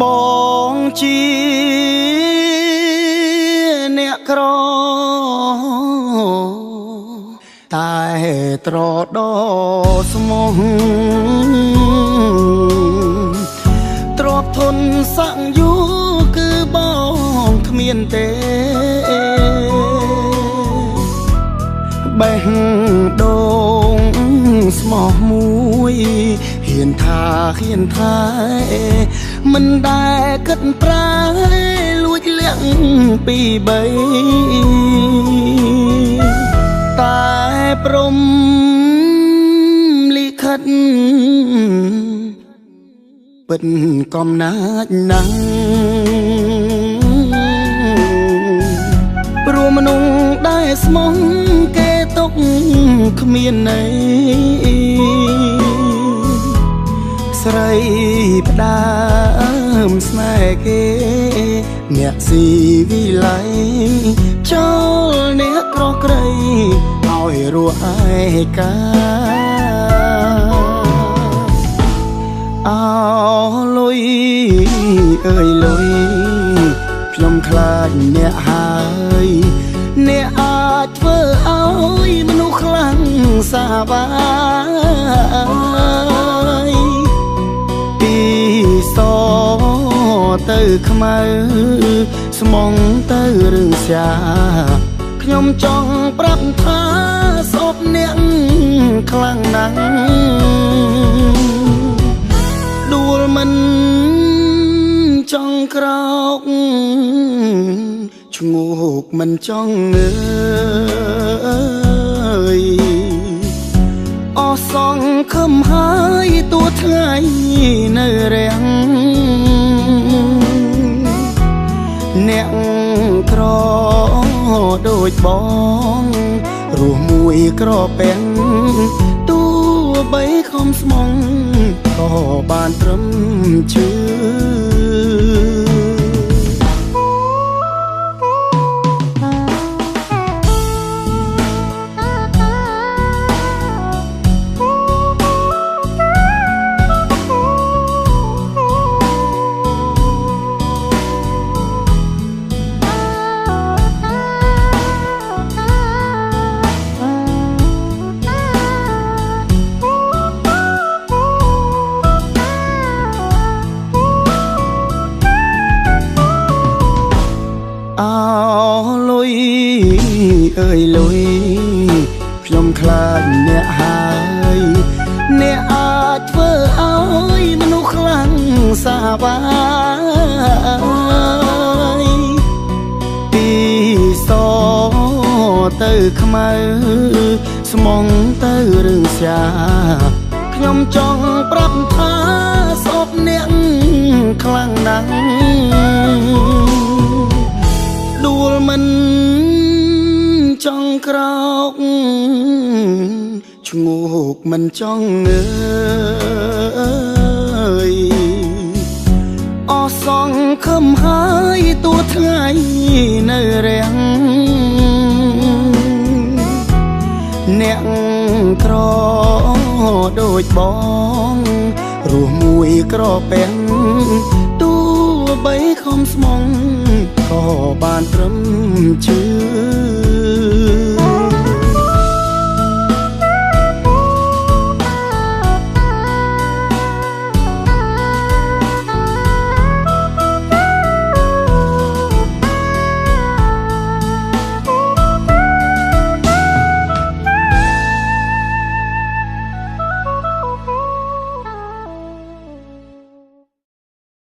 បងជាអ្នកក្រតែត្រដោស្មោះទ្រពធនសង្យុគឺបងគ្មានទេបេះដូងស្មោះមួយហ៊ានថាមិនដែលគិតប្រាលួចលាក់ពីបីតែព្រមលិខិតពិតកំណាចណាស់ព្រោះមនុស្សដែលស្មោះគេຕົកគ្មានន័យស្រីផ្ដើមស្នេហ៍គេអ្នកស៊ីវិល័យចូលអ្នកក្រក្រៃឲ្យរស់ឯកាអោលុយអើយលុយខ្ញុំខ្លាចអ្នកហើយអ្នកអាចធ្វើឲ្យមនុស្សខ្លាំងសាបាយពីសទៅខ្មៅស្មងទៅរឿងសាខ្ញុំចង់ប្រាប់ថាសពអ្នកខ្លាំងណាស់ដួលមិនចង់ក្រោកឈ្ងោកមិនចង់ងើយអស់សងខំហើយទួថ្ងៃនៅរាំងអ្នកក្រដូចបងរស់មួយក្រពេញទោះបីខំស្មងក៏បានត្រឹមជឿអើយលុយខ្ញុំខ្លាចអ្នកហើយអ្នកអាចធ្វើឲ្យមនុស្សខ្លាំងសាបាយពីសទៅខ្មៅស្មងទៅរឿងសាខ្ញុំចង់ប្រាប់ថាសពអ្នកខ្លាំងណាស់ដួលមិនចង់ក្រោកឈ្ងោកមិនចង់ងើយអស់សងខំហើយទួថ្ងៃនៅរាំងអ្នកក្រដូចបងរស់មួយក្រពេញទោះបីខំស្មងក៏បានត្រឹមជឿ